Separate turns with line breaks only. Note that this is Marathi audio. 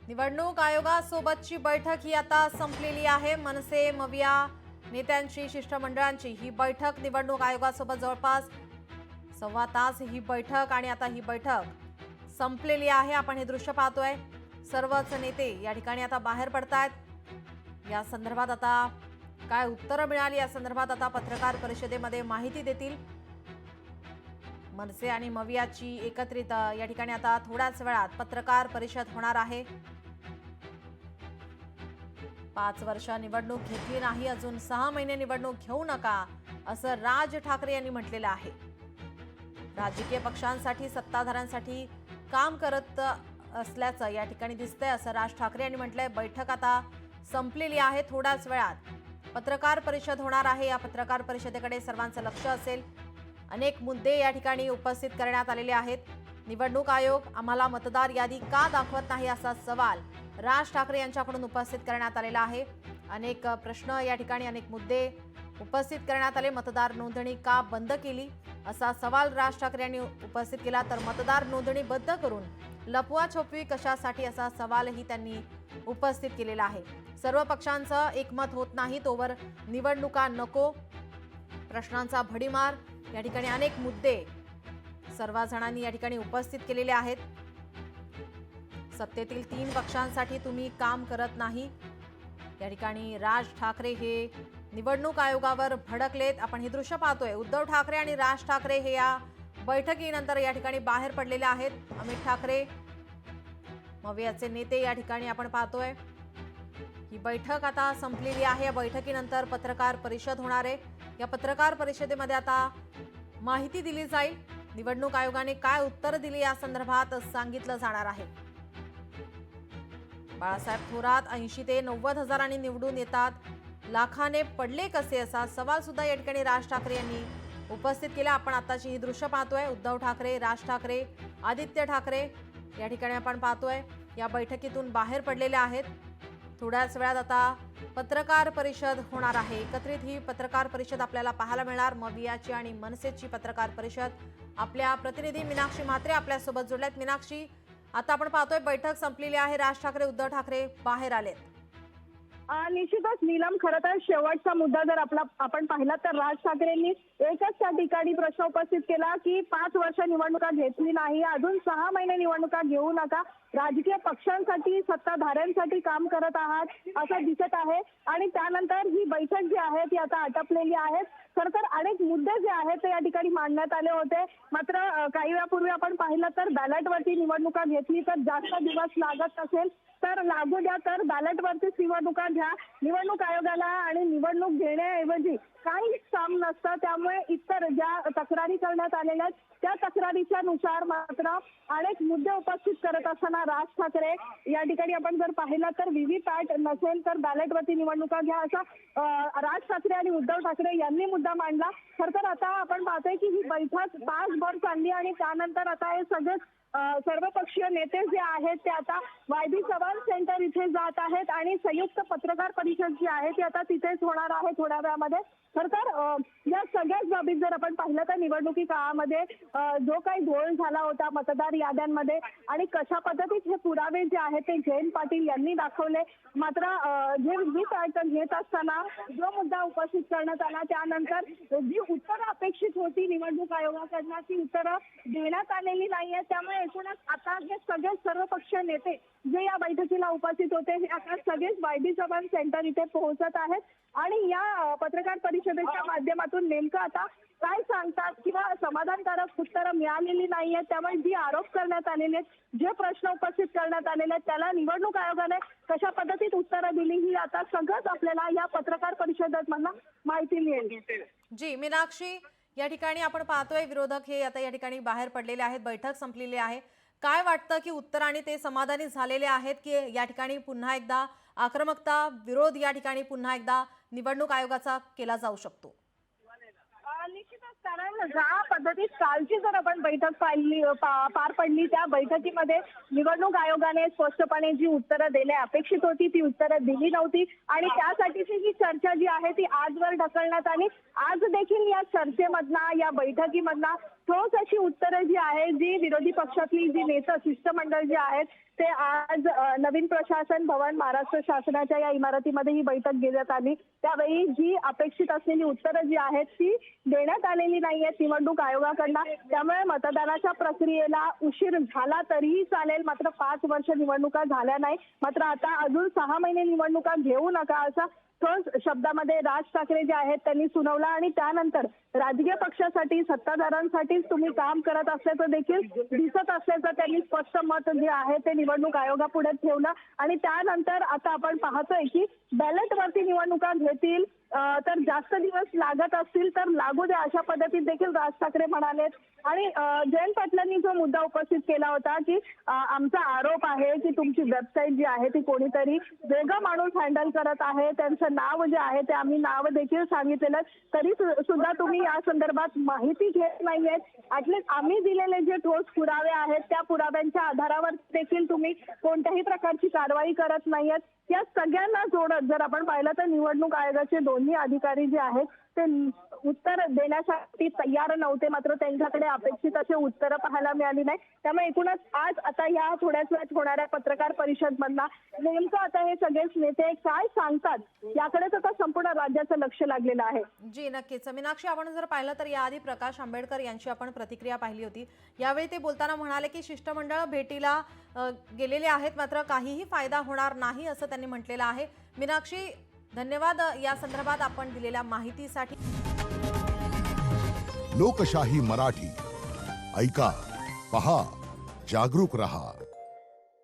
निवडणूक आयोगासोबतची बैठक ही आता संपलेली आहे। मनसे मविया नेत्यांची शिष्टमंडळांची ही बैठक निवडणूक आयोगासोबत जवळपास सव्वा तास ही बैठक आणि आता ही बैठक संपलेली आहे। आपण हे दृश्य पाहतोय। सर्वच नेते या ठिकाणी आता बाहेर पडतायत। या संदर्भात आता काय उत्तर मिळाली या संदर्भात आता पत्रकार परिषदेमध्ये माहिती देतील। मनसे आणि मवियाची एकत्रित या ठिकाणी आता थोड्याच वेळात पत्रकार परिषद होणार आहे। 5 वर्ष निवडणूक घेतली नाही, अजून 6 महिने निवडणूक घेऊ नका असं राज ठाकरे यांनी म्हटलेलं आहे। राजकीय पक्षांसाठी सत्ताधाऱ्यांसाठी काम करत असल्याचं या ठिकाणी दिसतंय असं राज ठाकरे यांनी म्हटलंय। बैठक आता संपलेली आहे। थोड्याच वेळात पत्रकार परिषद होणार आहे। या पत्रकार परिषदेकडे सर्वांचं लक्ष असेल। अनेक मुद्दे या ठिकाणी उपस्थित करण्यात आलेले आहेत। निवडणूक आयोग आम्हाला मतदार यादी का दाखवत नाही असा सवाल राज ठाकरे यांच्याकडून उपस्थित करण्यात आलेला आहे। अनेक प्रश्न या ठिकाणी अनेक मुद्दे उपस्थित करण्यात आले। मतदार नोंदणी का बंद केली असा सवाल राज ठाकरे यांनी उपस्थित केला, तर मतदार नोंदणी बंद करून लपवाछपवी कशासाठी असा सवालही त्यांनी उपस्थित केलेला आहे। सर्व पक्षांचं एकमत होत नाही तोवर निवडणुका नको, प्रश्नांचा भडीमार या ठिकाणी अनेक मुद्दे सर्व जणांनी या ठिकाणी उपस्थित केलेले आहेत। सत्तेतील 3 पक्षांसाठी तुम्ही काम करत नाही, या ठिकाणी राज ठाकरे हे निवडणूक आयोगावर भडकलेत। आपण हे दृश्य पाहतोय। उद्धव ठाकरे आणि राज ठाकरे हे या बैठकीनंतर या ठिकाणी बाहेर पडलेले आहेत। अमित ठाकरे मवियाचे नेते या ठिकाणी आपण पाहतोय। ही बैठक आता संपलेली आहे। या बैठकीनंतर पत्रकार परिषद होणार आहे। या पत्रकार परिषदेमध्ये आता माहिती दिली जाईल। निवडणूक आयोगाने काय उत्तर दिली या संदर्भात सांगितलं जाणार आहे। बाळासाहेब थोरात 80 ते 90 हजारांनी निवडून येतात, लाखाने पडले कसे असा सवाल सुद्धा या ठिकाणी राज ठाकरे यांनी उपस्थित केला। आपण आताची ही दृश्य पाहतोय। उद्धव ठाकरे, राज ठाकरे, आदित्य ठाकरे या ठिकाणी आपण पाहतोय या बैठकीतून बाहेर पडलेले आहेत। थोड्याच वेळात आता पत्रकार परिषद होणार आहे। एकत्रित ही पत्रकार परिषद आपल्याला पाहायला मिळणार। मवियाची आणि मनसेची पत्रकार परिषद। आपल्या प्रतिनिधी मीनाक्षी म्हात्रे आपल्यासोबत जोडल्यात। मीनाक्षी, आता आपण पाहतोय बैठक संपलेली आहे। राज ठाकरे, उद्धव ठाकरे बाहेर आलेत।
निश्चितच नीलम, खरं तर शेवटचा मुद्दा जर आपण पाहिला तर राज ठाकरेंनी एकच त्या ठिकाणी प्रश्न उपस्थित केला की 5 वर्ष निवडणुका घेतली नाही, अजून 6 महिने निवडणुका घेऊ नका, राजकीय पक्षांसाठी सत्ताधाऱ्यांसाठी काम करत आहात असं दिसत आहे। आणि त्यानंतर ही बैठक जी आहे ती आता आटपलेली आहे। खरं तर अनेक मुद्दे जे आहेत ते या ठिकाणी मांडण्यात आले होते, मात्र काही वेळापूर्वी आपण पाहिलं तर बॅलेटवरती निवडणुका घेतली तर जास्त दिवस लागत असेल तर लागू द्या, तर बॅलेटवरतीच निवडणुका घ्या। निवडणूक आयोगाला आणि निवडणूक घेण्याऐवजी काहीच काम नसतं, त्यामुळे इतर ज्या तक्रारी करण्यात आलेल्या आहेत त्या तक्रारीच्या नुसार मात्र अनेक मुद्दे उपस्थित करत असताना राज ठाकरे या ठिकाणी आपण जर पाहिलं तर व्हीव्हीपॅट नसेल तर बॅलेटवरती निवडणुका घ्या असा राज ठाकरे आणि उद्धव ठाकरे यांनी मुद्दा मांडला। खरं तर आता आपण पाहतोय की ही बैठक तासभर चालली आणि त्यानंतर आता हे सगळे सर्वपक्षीय नेते जे आहेत ते आता वायबी चव्हाण सेंटर इथे जात आहेत आणि संयुक्त पत्रकार परिषद जी आहे ती आता तिथेच होणार आहे थोड्या वेळामध्ये। खरं तर या सगळ्याच बाबीत जर आपण पाहिलं तर निवडणुकी काळामध्ये जो काही घोळ झाला होता मतदार याद्यांमध्ये आणि कशा पद्धतीत हे पुरावे जे आहेत ते जयंत पाटील यांनी दाखवले, मात्र जे व्हीव्हीपॅट घेत असताना जो मुद्दा उपस्थित करण्यात आला त्यानंतर जी उत्तरं अपेक्षित होती निवडणूक आयोगाकडनं ती उत्तरं देण्यात आलेली नाहीये। त्यामुळे एकूणच आता हे सगळे सर्वपक्षीय नेते जे या बैठकीला उपस्थित होते हे आता सगळेच वायबी चव्हाण सेंटर इथे पोहोचत आहेत आणि या पत्रकार परिषदेच्या माध्यमातून नेमकं आता काय सांगतात किंवा समाधानकारक उत्तरं मिळालेली नाहीये, त्यामुळे जी आरोप करण्यात आलेले आहेत, जे प्रश्न उपस्थित करण्यात आलेले आहेत त्याला निवडणूक आयोगाने कशा पद्धतीत उत्तरं दिली ही आता सगळंच आपल्याला या पत्रकार परिषदेत माहिती मिळेल।
जी मीनाक्षी, या ठिकाणी आपण पाहतोय विरोधक हे आता या ठिकाणी बाहेर पडलेले आहेत। बैठक संपलेली आहे। काय वाटतं की उत्तराने ते समाधानी झालेले आहेत की या ठिकाणी पुन्हा एकदा आक्रमकता विरोध या ठिकाणी पुन्हा एकदा निवडणूक आयोगाचा केला जाऊ शकतो?
निश्चितच, कारण ज्या पद्धतीत कालची जर आपण बैठक पार पडली त्या बैठकीमध्ये निवडणूक आयोगाने स्पष्टपणे जी उत्तरं देणे अपेक्षित होती ती उत्तरं दिली नव्हती आणि त्यासाठीची ही चर्चा जी आहे ती आजवर ढकलण्यात आली। आज देखील या चर्चेमधला या बैठकीमधला ठोस अशी उत्तरं जी आहेत, जी विरोधी पक्षातली जी नेतं शिष्टमंडळ जे आहेत ते आज नवीन प्रशासन भवन महाराष्ट्र शासनाच्या या इमारतीमध्ये ही बैठक घेण्यात आली. त्यावेळी जी अपेक्षित असलेली उत्तरं जी आहेत ती देण्यात आलेली नाही आहेत निवडणूक आयोगाकडनं. त्यामुळे मतदानाच्या प्रक्रियेला उशीर झाला तरीही चालेल, मात्र 5 वर्ष निवडणुका झाल्या नाही. मात्र आता अजून 6 महिने निवडणुका घेऊ नका असा ठोस शब्दामध्ये राज ठाकरे जे आहेत त्यांनी सुनावला. आणि त्यानंतर राजकीय पक्षासाठी सत्ताधाऱ्यांसाठीच तुम्ही काम करत असल्याचं देखील दिसत असल्याचं त्यांनी स्पष्ट मत जे आहे ते निवडणूक आयोगापुढे ठेवलं. आणि त्यानंतर आता आपण पाहतोय की बॅलेटवरती निवडणुका घेतील तर जास्त दिवस लागत असतील तर लागू द्या अशा पद्धतीत देखील राज ठाकरे म्हणालेत. आणि जयंत पाटलांनी जो मुद्दा उपस्थित केला होता की आमचा आरोप आहे की तुमची वेबसाईट जी आहे ती कोणीतरी वेगळा माणूस हँडल करत आहे, त्यांचं नाव जे आहे ते आम्ही नाव देखील सांगितलेलं तरी सुद्धा तुम्ही या संदर्भात माहिती घेत नाहीयेत. ऍटलीस्ट आम्ही दिलेले जे ठोस पुरावे आहेत त्या पुराव्यांच्या आधारावर देखील तुम्ही कोणत्याही प्रकारची कारवाई करत नाहीयेत. या सगळ्यांना जोडत जर आपण पाहिलं तर निवडणूक आयोगाचे दोन्ही अधिकारी जे आहेत ते उत्तर देण्यासाठी तयार नव्हते, मात्र त्यांच्याकडे अपेक्षित असे उत्तरं पाहायला मिळाली नाही. त्यामुळे एकूणच आज आता या थोड्याच वेळात होणाऱ्या पत्रकार परिषदमधला नेमकं आता हे सगळेच नेते काय सांगतात याकडेच आता संपूर्ण राज्याचं लक्ष लागलेलं आहे.
जी नक्कीच. मीनाक्षी, आपण जर पाहिलं तर याआधी प्रकाश आंबेडकर यांची आपण प्रतिक्रिया पाहिली होती. यावेळी ते बोलताना म्हणाले की शिष्टमंडळ भेटीला गेलेले आहेत मात्र काहीही फायदा होणार नाही असं त्यांनी म्हटलेलं आहे. मीनाक्षी, धन्यवाद या संदर्भात आपण दिलेल्या माहितीसाठी.
लोकशाही मराठी ऐका, पहा, जागरूक रहा.